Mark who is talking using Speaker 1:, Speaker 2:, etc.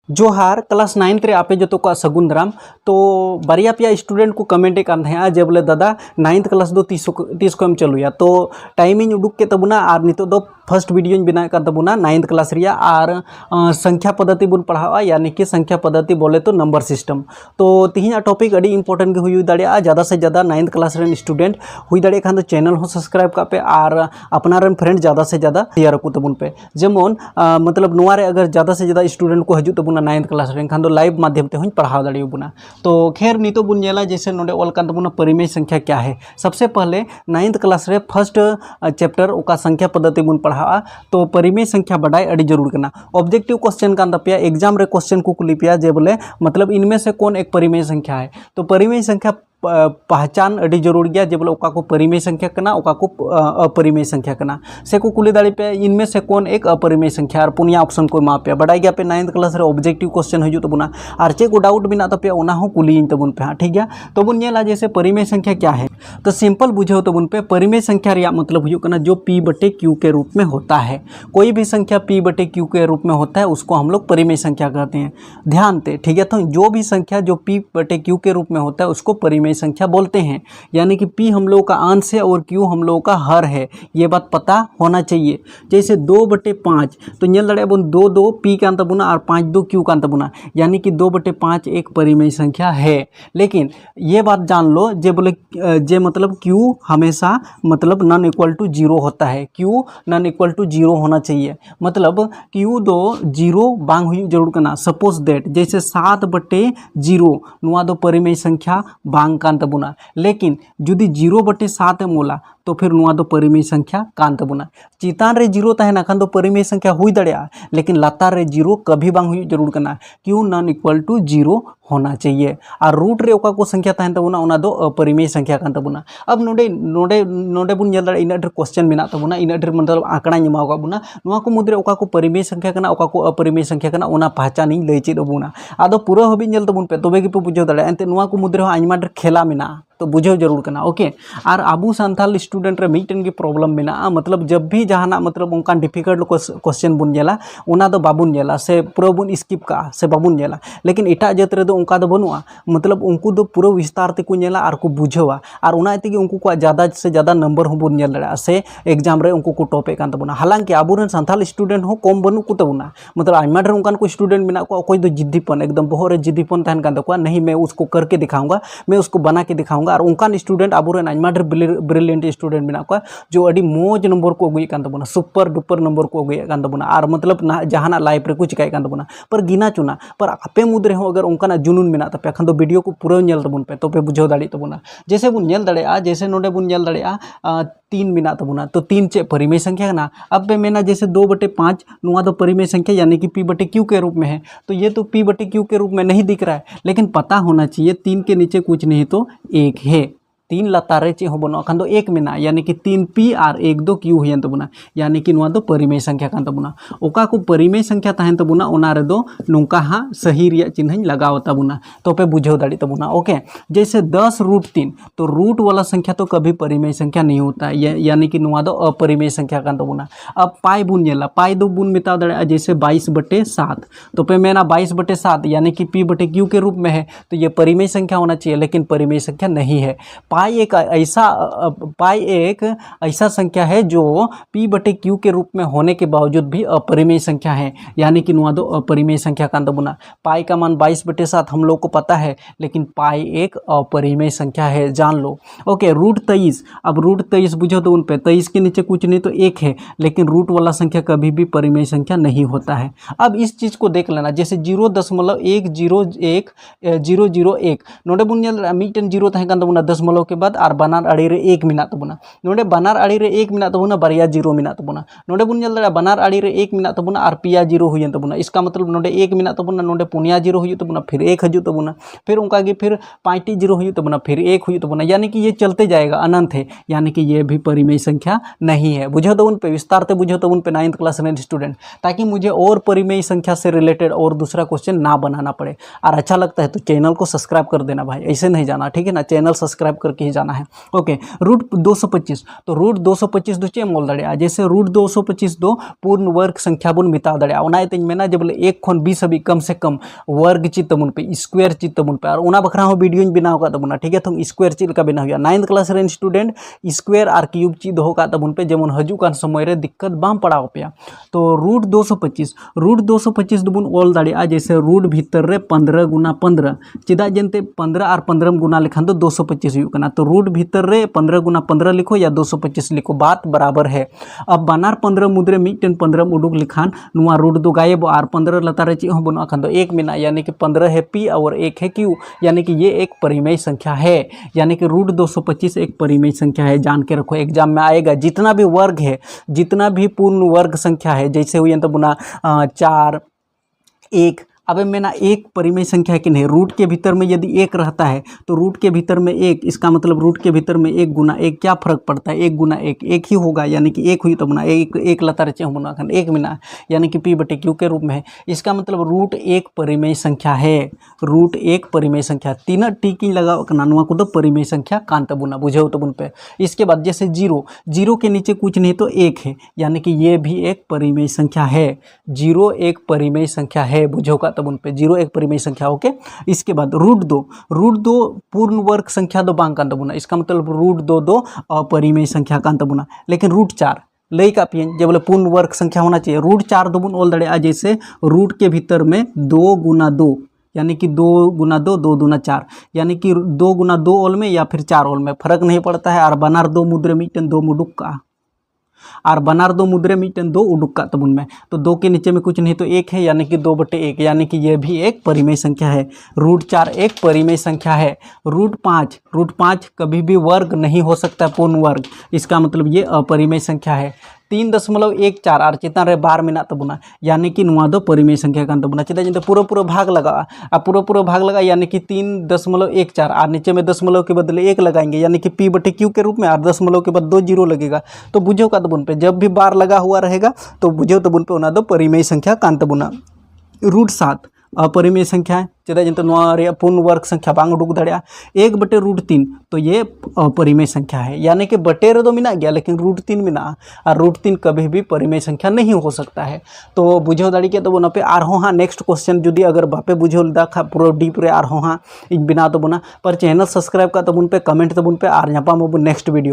Speaker 1: जोहार क्लास 9 रे आपे जो को सगुन दाराम। तो बारिया पे स्टूडेंट को कमेंटे कान थे जे बोले दादा 9th क्लास दो तीस को चलुया। तो टाइमिंग उडुक के तबुना और नितो दो फर्स्ट वीडियो बनाए कान तबुना 9th क्लास रिया और संख्या पद्धति बुन पढ़ावा, यानी कि संख्या पद्धति बोले तो नंबर सिस्टम। तो तिहिना टॉपिक अड़ी इंपोर्टेंट के हुई दाड़िया। ज़्यादा से ज़्यादा 9th क्लास रेन स्टूडेंट हुई दाड़े खान तो चैनल हो सब्सक्राइब का पे और अपना फ्रेंड ज़्यादा से ज़्यादा शेयर को तबुन पे। जेमन मतलब नुआरे अगर ज़्यादा से ज़्यादा स्टूडेंट को हजू तबुना 9th क्लास रेन खान तो लाइव माध्यम ते हुई पढ़ाव दाड़ेबुना। तो खैर नितो बुन नेला जैसे नोडे ऑल कान तबुना परिमेय संख्या क्या है। सबसे पहले 9th क्लास रे फर्स्ट चैप्टर ओका संख्या पद्धति बुन पढ़ावा। तो परिमेय संख्या बढ़ाई अड़ी जरूर करना। ऑब्जेक्टिव क्वेश्चन कान तपिया एग्जाम रे क्वेश्चन को कुली पिया जे बोले मतलब इनमें से कौन एक परिमेय संख्या है। तो परिमेय संख्या पहचान अड़ी जरूर गया जे बोले ओका को परिमेय संख्या करना, ओका को अपरिमेय संख्या करना। से को कुली दाड़ी पे इनमें से कौन एक अपरिमेय संख्या और पुनिया ऑप्शन को मा पे बढ़ाई गया पे 9th क्लास रे ऑब्जेक्टिव क्वेश्चन हजू तबुना। और चे को डाउट बिना तपे ओना हो कुली तबुन पे। हाँ ठीक है। तो बुन नेला जैसे परिमेय संख्या क्या है। तो सिंपल बुझो तबुन पे परिमेय संख्या रिया मतलब हुई करना जो p बटे q के रूप में होता है। कोई भी संख्या p बटे q के रूप में होता है उसको हम लोग परिमेय संख्या कहते हैं। ध्यान दे ठीक है। तो जो भी संख्या जो p बटे q के रूप में होता है उसको परिमेय संख्या बोलते हैं। यानी कि p हम लोगों का अंश है और q हम लोगों का हर है, ये बात पता होना चाहिए। जैसे 2/5 तो नेल दाड़े बन 2 p का अंत बुना और 5 q का अंत बुना, यानी कि 2/5 एक परिमेय संख्या है। लेकिन ये बात जान लो जे बोले जे मतलब q हमेशा मतलब नॉन इक्वल टू 0 होता है। q नॉन इक्वल टू 0 होना चाहिए। मतलब q दो 0 बांग हुई जरूर करना। सपोज दैट जैसे 7/0 नुआ दो परिमेय संख्या बांग कान तबुना। लेकिन जुदी 0/7 मोला तो फिर नुआ दो परिमेय संख्या कान तबुना। चितान रे 0 तहना खान दो परिमेय संख्या हुई दड़िया, लेकिन लातार रे 0 कभी बांग हुई जरूर करना। क्यों नॉन इक्वल टू 0 होना चाहिए। और रूट रे ओका को संख्या तहन तबुना ओना दो अपरिमेय संख्या कान तबुना। अब नोडे नोडे नोडे बुन नेल दाड़े इना ढेर क्वेश्चन मेना तबुना, इना ढेर मतलब आंकड़ा निमा का बुना। नुआ को मुद्रे ओका को परिमेय संख्या करना, ओका को अपरिमेय संख्या करना, ओना पहचान इन लई चेद अबुना। आदो पूरा हबि नेल तबुन पे तबे के पे बुझाव दाड़े एंते नुआ को मुद्रे हो आइमा ढेर खेला मेना तो बुझे जरूर करना। ओके। और आबू सांथाल स्टूडेंट रे मीटन की प्रॉब्लम मेना मतलब जब भी जहाना मतलब उनका डिफिकल्ट क्वेश्चन बुन नेला ओना दो बाबुन नेला से पूरा बुन स्किप का से बाबुन नेला। लेकिन एटा जात रे दो उनका दो बनुआ, मतलब उनको दो पूरा विस्तार ते को नेला और को बुझेवा और उना एते उनको को ज़्यादा से ज़्यादा नंबर हो बुन नेल दाड़ा से एग्जाम रे उनको को टॉप कान तबुना। हालांकि आबुरन सांथाल स्टूडेंट हो कम बनु को तबुना, मतलब आइमा ढेर उनका को स्टूडेंट मेना को कोई दो जिद्दीपन एकदम बहुत रे जिद्दीपन तहन कान तको नहीं मैं उसको करके दिखाऊंगा, मैं उसको बना के दिखाऊंगा। और उनका स्टूडेंट आबुरन आइमा ढेर ब्रिलियंट स्टूडेंट मेना को जो अड़ी मौज नंबर को अगुए कान तबुना, सुपर डुपर नंबर को अगुए कान तबुना। और मतलब ना जहाना लाइफ रे को चिकाय कान तबुना पर गिना चुना पर आपे मुद्रे हो अगर उनका जुनून मेना तपे खान दो वीडियो को पूरा नेल तबुन पे तो पे बुझाव दाड़ी तबुना। जैसे बुन नेल दाड़ेया जैसे नोडे बुन नेल दाड़ेया 3 मेना तबुना। तो 3 चे परिमेय संख्या ना। अब पे मेना जैसे 2/5 नुआ दो परिमेय संख्या यानी कि p बटे q के रूप में है। तो ये तो p बटे q के रूप में नहीं दिख रहा है, लेकिन पता होना चाहिए 3 के नीचे कुछ नहीं तो 1 है। 3 लतारे चे हो बनो खान दो 1 मेना, यानी कि 3p और 1 2 q हुई तबुना, यानी कि नुआ दो परिमेय संख्या कान तबुना। ओका को परिमेय संख्या तहन तबुना ओना रे दो नोंका हा सही रिया चिन्ह लगाव तबुना तो पे बुझाव दाड़ी तबुना। ओके। जैसे 10√3 तो रूट वाला संख्या तो कभी परिमेय संख्या नहीं होता है, यानी कि नुआ दो अपरिमेय संख्या कान तबुना। अब पाई बुन नेला, पाई दो बुन मिताव दाड़ा जैसे 22/7 तो पे मेना 22/7 यानी कि p बटे q के रूप में है, तो ये परिमेय संख्या होना चाहिए, लेकिन परिमेय संख्या नहीं है। पाई एक ऐसा संख्या है जो p बटे q के रूप में होने के बावजूद भी अपरिमेय संख्या है, यानी कि नुआ दो अपरिमेय संख्या कान तबुना। पाई का मान 22/7 हम लोग को पता है, लेकिन पाई एक अपरिमेय संख्या है, जान लो। ओके। रूट 23, अब रूट 23 बुझो तो उन पे 23 के नीचे कुछ नहीं तो 1 है, लेकिन रूट वाला संख्या कभी भी परिमेय संख्या नहीं होता है। अब इस चीज़ को देख लेना, जैसे 0.101 नोडे बुन मीटन 0 तहन कान तबुना 10 के बाद और बनार अड़ी रे 1 मेना तबुना। नोडे बनार अड़ी रे 1 मेना तबुना, बारिया 0 मेना तबुना। नोडे बुन नेल दाड़ा बनार अड़ी रे 1 मेना तबुना और पिया 0 हुई तबुना। इसका मतलब नोडे 1 मेना तबुना, नोडे पुनिया 0 हुई तबुना, फिर 1 हजू तबुना, फिर उनका की फिर 5टी 0 हुई तबुना, फिर 1 हुई तबुना, यानी कि ये चलते जाएगा अनंत है, यानी कि ये भी परिमेय संख्या नहीं है। बुझो तो उन पे विस्तार से बुझो तो उन पे 9th क्लास में स्टूडेंट, ताकि मुझे और परिमेय संख्या से रिलेटेड और दूसरा क्वेश्चन ना बनाना पड़े। और अच्छा लगता है तो चैनल को सब्सक्राइब कर देना भाई, ऐसे नहीं जाना ठीक है ना। चैनल सब्सक्राइब करके के ही जाना है। ओके, रूट 225 तो रूट 225 दो चे मोल दड़े जैसे रूट 225 दो पूर्ण वर्ग संख्या बन मिता दड़े ओना इतनी मेना जब बोले 1 खन 20 हाबी कम से कम वर्ग चित तबन पे स्क्वायर चित तबन पे और ओना बखरा हो वीडियो बनाव का तबना ठीक है। तो स्क्वायर चित का बना हुआ 9th class rain student square और क्यूब चित दो का तबन पे जेमन हजुकान समय रे दिक्कत बाम पड़ाव पे। तो रूट 225 दबन ओल दड़े जैसे रूट भीतर रे 15 गुना 15 चेदा जनते 15 और 15 गुना लिखान दो 225 हुई करना। तो रूट भीतर रे 15 गुना 15 लिखो या 225 लिखो बात बराबर है। अब बानार 15 मुद्रे मिटन 15 उडुक लिखान नुआ रूट दो गायब और 15 लतारे ची हो बनो खान दो एक मिना यानी कि 15 है पी और 1 है क्यू यानी कि ये एक परिमेय संख्या है। यानी कि रूट 225 एक परिमेय संख्या है, जान के रखो एग्जाम में आएगा। जितना भी वर्ग है, जितना भी पूर्ण वर्ग संख्या है जैसे हुई तो बुना 4 1 अब मेना एक परिमेय संख्या है कि नहीं। रूट के भीतर में यदि 1 रहता है तो रूट के भीतर में 1 इसका मतलब रूट के भीतर में 1 गुना 1 क्या फर्क पड़ता है 1 गुना 1 1 ही होगा यानी कि 1 हुई तो बना 1 लतार चे बना खान 1 मिना यानी कि पी बटे क्यू के रूप में है। इसका मतलब रूट एक परिमेय संख्या है, रूट एक परिमेय संख्या तीन टीकी लगाओ नुआ को परिमेय संख्या कान तबुना बुझे तबुन पे। इसके बाद जैसे 0 के नीचे कुछ नहीं तो 1 है यानी कि ये भी एक परिमेय संख्या है। 0 एक परिमेय संख्या है बुझो का तब उन पे 0 एक परिमेय संख्या। ओके, इसके बाद रूट 2 पूर्ण वर्ग संख्या दो बांग कान तबुना इसका मतलब रूट 2 अपरिमेय संख्या कान तबुना। लेकिन रूट 4 लई का पियन जब बोले पूर्ण वर्ग संख्या होना चाहिए। रूट 4 दो बुन ओल दड़े जैसे रूट के भीतर में 2 गुना 2 यानी कि 2 गुना 2 2 दूना 4 यानी कि 2 गुना 2 ओल में या फिर 4 ओल में फर्क नहीं पड़ता है। और बनार 2 मुद्रे मिटन 2 मुडुक का और बनार 2 मुद्रे मिटन 2 उडुक का तबुन में तो 2 के नीचे में कुछ नहीं तो 1 है यानी कि 2 बटे 1 यानी कि यह भी एक परिमेय संख्या है। रूट 4 एक परिमेय संख्या है। रूट 5 कभी भी वर्ग नहीं हो सकता पूर्ण वर्ग, इसका मतलब ये अपरिमेय संख्या है। 3.14 और चितान रे 12 मिना तबुना यानी कि नुआ दो परिमेय संख्या कान तबुना चेदा जिनते पूरा भाग लगा और पूरा भाग लगा यानी कि 3.14 और नीचे में दशमलव के बदले 1 लगाएंगे यानी कि पी बटे क्यू के रूप में और दशमलव के बाद 2 जीरो लगेगा। तो बुझो का तबुन पे जब भी बार लगा हुआ रहेगा तो बुझो तबुन पे उना दो परिमेय संख्या कान तबुना। रूट 7 अपरिमेय संख्या है चेदा जिनते पूर्ण वर्ग संख्या बांग उडुक दड़िया 1 बटे रूट 3 तो ये अपरिमेय संख्या है यानी कि बटे रे दो मिना गया लेकिन रूट 3 मिना और रूट 3 कभी भी परिमेय संख्या नहीं हो सकता है। तो बुझो दाड़ी के तो पे आर हाँ नेक्स्ट क्वेश्चन जुदी अगर बापे बुझो देखा पूरा डीप रे आर हाँ इन बिना तो बुना पर चैनल सब्सक्राइब का तबुन पे कमेंट तबुन पे आर नापा नेक्स्ट वीडियो।